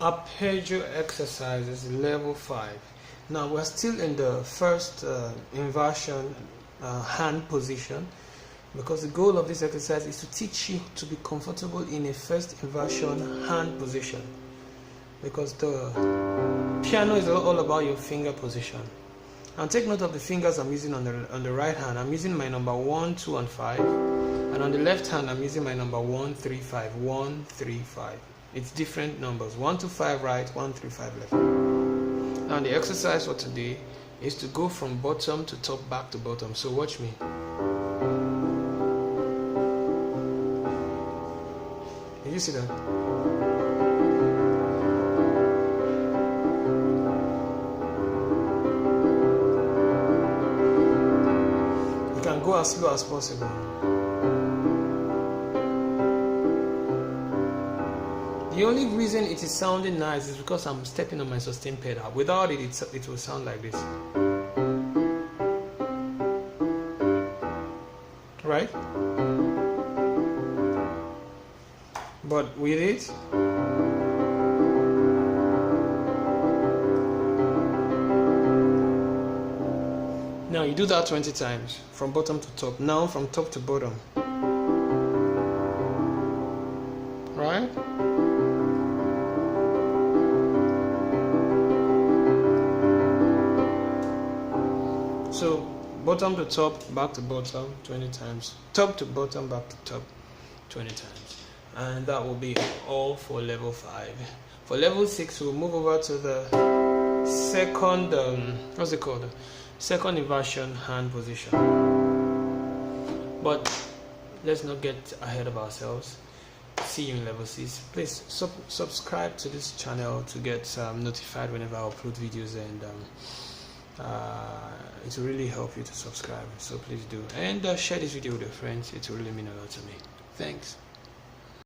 Arpeggio exercises level 5. Now we're still in the first inversion hand position, because the goal of this exercise is to teach you to be comfortable in a first inversion hand position, because the piano is all about your finger position. And take note of the fingers I'm using on the right hand. I'm using my number 1, 2 and 5, and on the left hand I'm using my number 1, 3, 5, 1, 3, 5. It's different numbers, 1 to 5 right, 1, 3, 5 left. Now the exercise for today is to go from bottom to top, back to bottom. So watch me. Did you see that? You can go as slow as possible. The only reason it is sounding nice is because I'm stepping on my sustain pedal. Without it, it will sound like this. Right? But with it, now you do that 20 times, from bottom to top. Now from top to bottom. Right? So bottom to top, back to bottom 20 times. Top to bottom, back to top 20 times. And that will be all for level 5. For level 6, we'll move over to the second, what's it called? Second inversion hand position. But let's not get ahead of ourselves. See you in level 6. Please subscribe to this channel to get notified whenever I upload videos, and it will really help you to subscribe. So please do. And share this video with your friends. It will really mean a lot to me. Thanks.